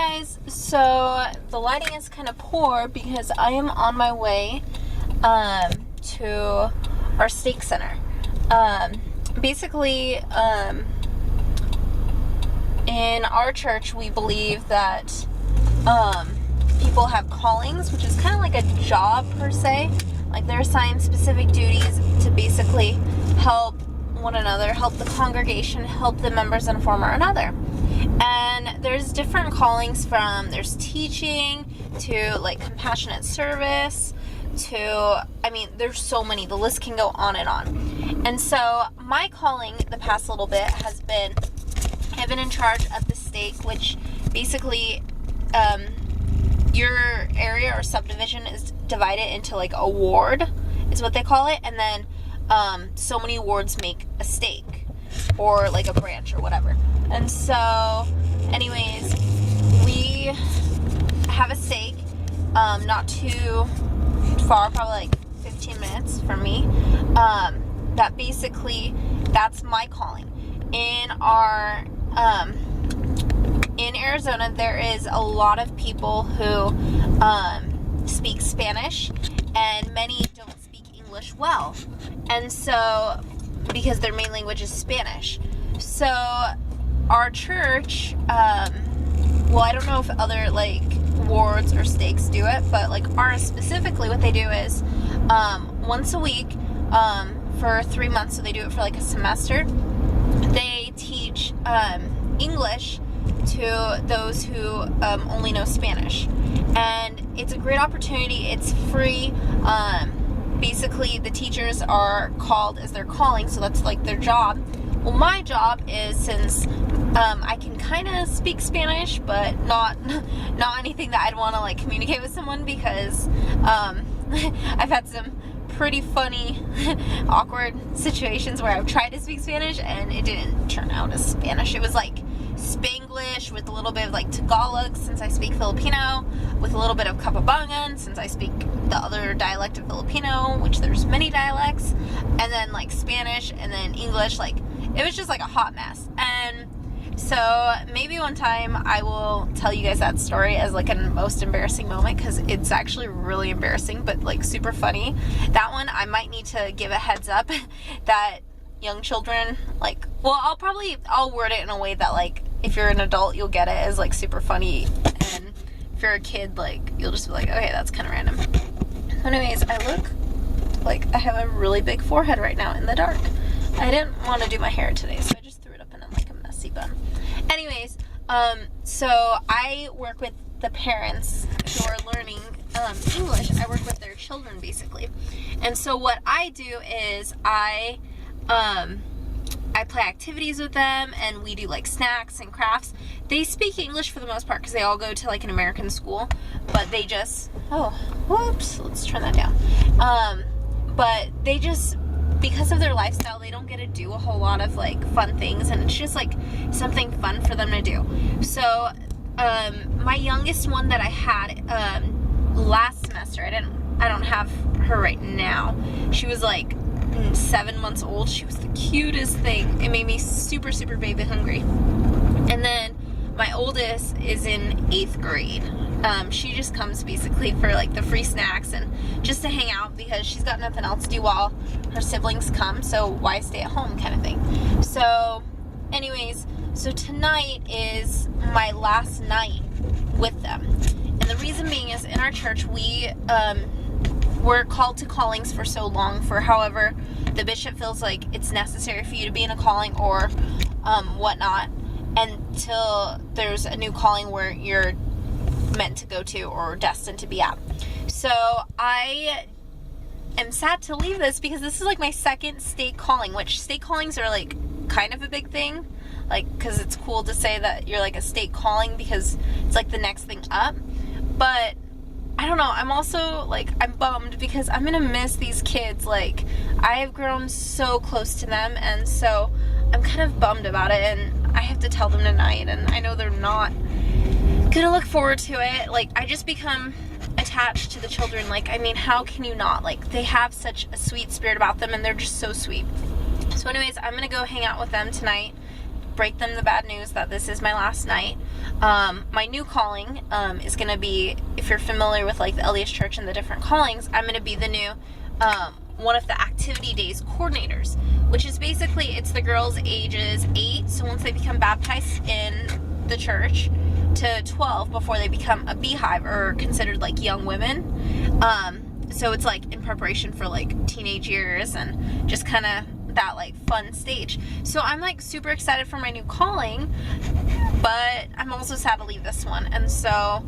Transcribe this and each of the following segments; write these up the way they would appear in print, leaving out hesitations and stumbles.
guys, so the lighting is kind of poor because I am on my way to our stake center. Basically, in our church we believe that people have callings, which is kind of like a job per se. Like they're assigned specific duties to basically help one another, help the congregation, help the members in one or another. And there's different callings there's teaching to like compassionate service to, there's so many, the list can go on and on. And so my calling the past little bit has been, I've been in charge of the stake, which basically your area or subdivision is divided into like a ward is what they call it, and then so many wards make a stake or like a branch or whatever. And so anyways, we have a stake not too far, probably like 15 minutes from me, that basically that's my calling. In our in Arizona there is a lot of people who speak Spanish, and many don't speak English well, and so because their main language is Spanish. So our church, well, I don't know if other like wards or stakes do it, but like ours specifically, what they do is once a week for 3 months, so they do it for like a semester, they teach English to those who only know Spanish. And it's a great opportunity. It's free. Basically the teachers are called as their calling, so that's like their job. Well, my job is, since I can kind of speak Spanish, but not anything that I'd want to like communicate with someone, because I've had some pretty funny awkward situations where I've tried to speak Spanish and it didn't turn out as Spanish. It was like Spanglish with a little bit of like Tagalog, since I speak Filipino, with a little bit of Kapampangan, since I speak the other dialect of Filipino, which there's many dialects, and then like Spanish, and then English. Like it was just like a hot mess. And so maybe one time I will tell you guys that story as like a most embarrassing moment, because it's actually really embarrassing but like super funny. That one I might need to give a heads up that young children, like, well, I'll word it in a way that like if you're an adult you'll get it as like super funny, and if you're a kid, like you'll just be like, okay, that's kind of random. So anyways, I look like I have a really big forehead right now in the dark. I didn't want to do my hair today, so I just threw it up in like a messy bun. Anyways, so I work with the parents who are learning English. I work with their children basically. And so what I do is I play activities with them, and we do like snacks and crafts. They speak English for the most part because they all go to like an American school, but they just, whoops, let's turn that down. But they just, because of their lifestyle, they don't get to do a whole lot of like fun things, and it's just like something fun for them to do. So my youngest one that I had last semester, I don't have her right now. She was like 7 months old. She was the cutest thing. It made me super, super baby hungry. And then my oldest is in 8th grade. She just comes basically for like the free snacks and just to hang out, because she's got nothing else to do while her siblings come, so why stay at home kind of thing. So anyways, so tonight is my last night with them. And the reason being is, in our church we're called to callings for so long, for however the bishop feels like it's necessary for you to be in a calling or whatnot, until there's a new calling where you're meant to go to or destined to be at. So I am sad to leave this, because this is like my second stake calling, which stake callings are like kind of a big thing, like, because it's cool to say that you're like a stake calling, because it's like the next thing up. But I don't know, I'm also like, I'm bummed because I'm gonna miss these kids. Like, I have grown so close to them, and so I'm kind of bummed about it, and I have to tell them tonight, and I know they're not gonna look forward to it. Like, I just become attached to the children. Like, how can you not? Like, they have such a sweet spirit about them, and they're just so sweet. So anyways, I'm gonna go hang out with them tonight, break them the bad news that this is my last night. My new calling is going to be, if you're familiar with like the LDS Church and the different callings, I'm going to be the new one of the activity days coordinators, which is basically, it's the girls ages 8, so once they become baptized in the church, to 12 before they become a beehive or considered like young women. So it's like in preparation for like teenage years and just kind of that like fun stage. So I'm like super excited for my new calling, but I'm also sad to leave this one, and so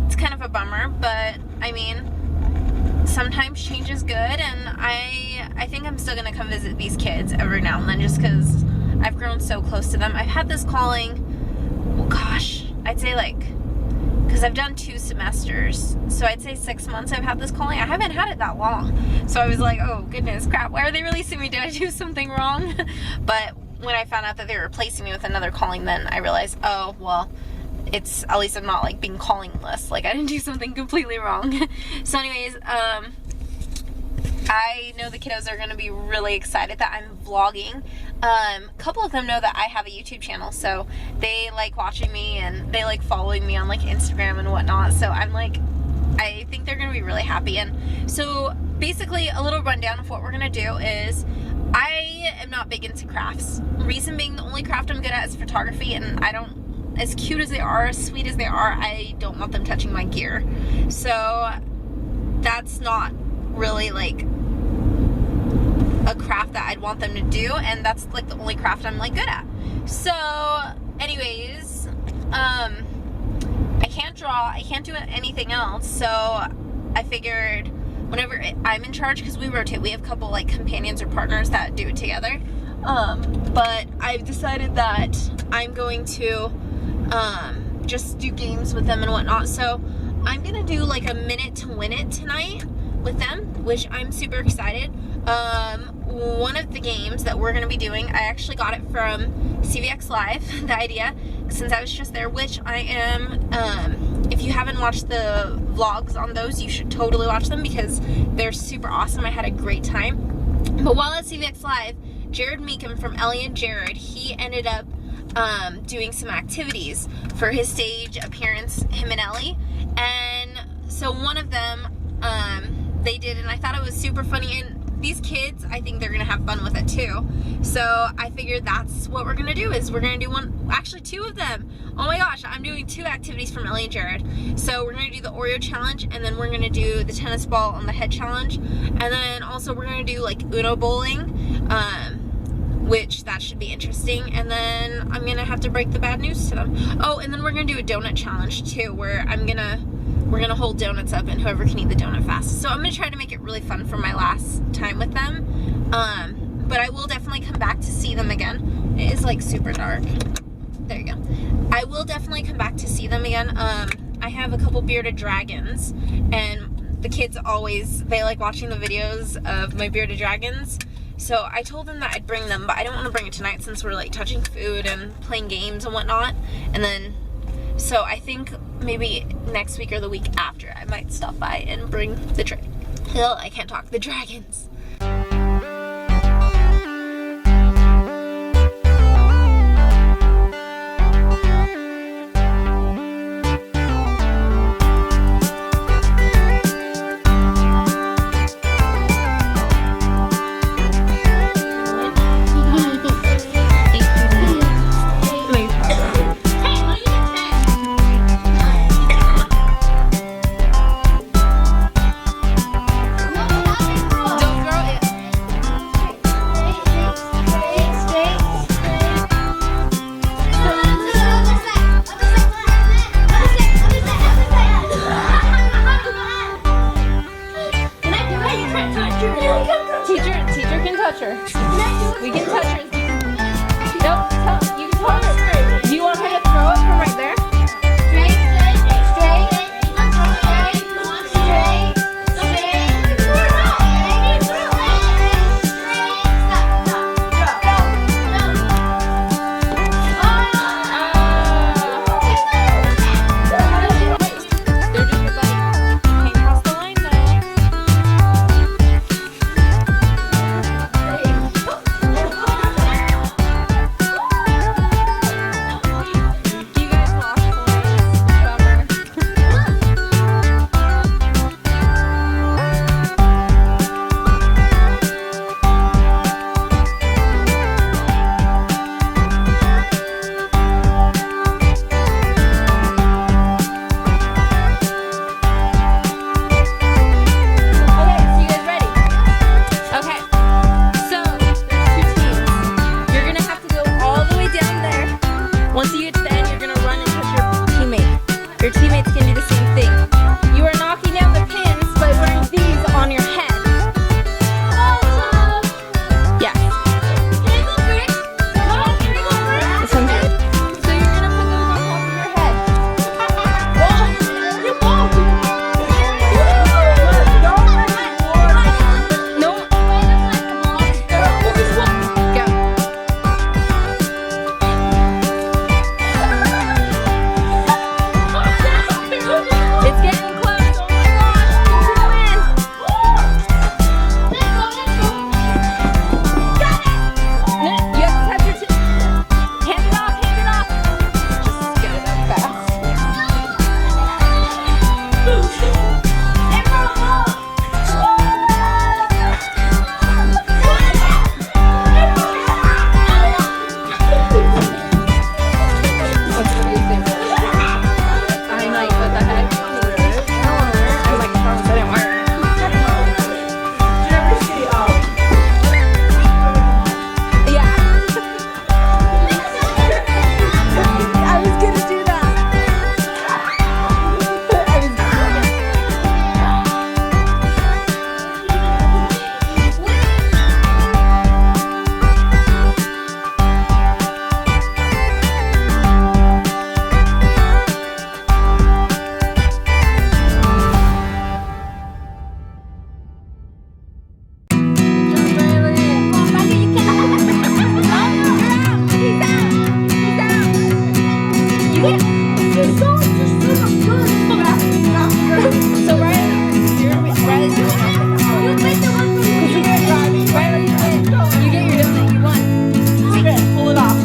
it's kind of a bummer. But I mean, sometimes change is good, and I think I'm still gonna come visit these kids every now and then just because I've grown so close to them. I've had this calling, well, gosh, I'd say like, because I've done 2 semesters, so I'd say 6 months I've had this calling. I haven't had it that long, so I was like, oh goodness crap, why are they releasing me? Did I do something wrong? But when I found out that they were replacing me with another calling, then I realized, oh well, it's, at least I'm not like being callingless, like I didn't do something completely wrong. So anyways, I know the kiddos are going to be really excited that I'm vlogging. A couple of them know that I have a YouTube channel, so they like watching me and they like following me on like Instagram and whatnot, so I'm like, I think they're going to be really happy. And so basically a little rundown of what we're going to do is, I am not big into crafts. Reason being, the only craft I'm good at is photography, and I don't, as cute as they are, as sweet as they are, I don't want them touching my gear. So that's not really like a craft that I'd want them to do, and that's like the only craft I'm like good at. So anyways, I can't draw, I can't do anything else, so I figured whenever I'm in charge, because we rotate, we have a couple like companions or partners that do it together, but I've decided that I'm going to just do games with them and whatnot. So I'm gonna do like a minute to win it tonight with them, which I'm super excited. One of the games that we're going to be doing, I actually got it from CVX Live, the idea, since I was just there, which I am, if you haven't watched the vlogs on those, you should totally watch them because they're super awesome. I had a great time. But while at CVX Live, Jared Meekum from Ellie and Jared, he ended up doing some activities for his stage appearance, him and Ellie, and so one of them they did, and I thought it was super funny, and these kids, I think they're gonna have fun with it too. So I figured that's what we're gonna do, is we're gonna do one, actually 2 of them. Oh my gosh, I'm doing 2 activities from Ellie and Jared. So we're gonna do the Oreo challenge, and then we're gonna do the tennis ball on the head challenge, and then also we're gonna do like Uno bowling, which that should be interesting. And then I'm gonna have to break the bad news to them. Oh, and then we're gonna do a donut challenge too, where we're gonna hold donuts up, and whoever can eat the donut fastest. So I'm gonna try to make it really fun for my last time with them. But I will definitely come back to see them again. It is like super dark. There you go. I will definitely come back to see them again. I have a couple bearded dragons, and the kids always, they like watching the videos of my bearded dragons. So I told them that I'd bring them, but I don't want to bring it tonight since we're like touching food and playing games and whatnot. And then, so I think maybe next week or the week after I might stop by and bring the I can't talk, the dragons. Don't So Riley's doing it. You picked the one from me. Riley, you get your donut. You won. Okay, pull it off.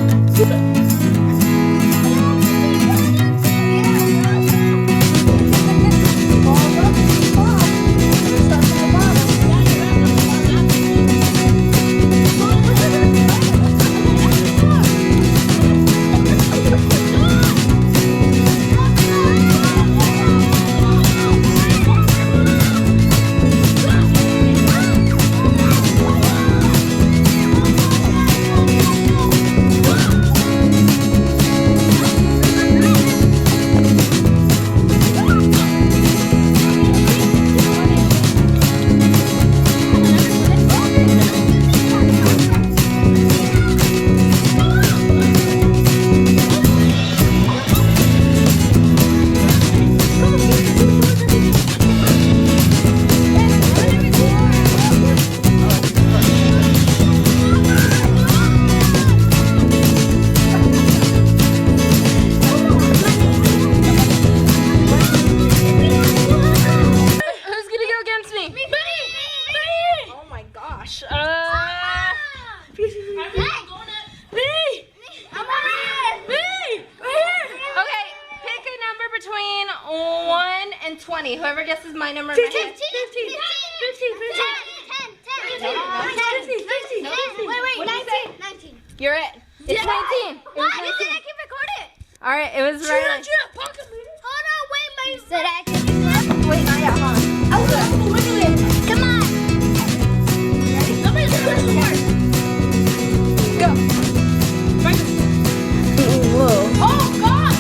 Between 1 and 20. Whoever guesses my number in my head. 15. Wait, 19. You're it. It's 19. Why did I keep recording? Alright, it was right. Hold on, wait, my. Said I can. Wait, not yet, hold on. Come on. Somebody's first. Go. Whoa. Oh, God.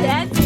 That's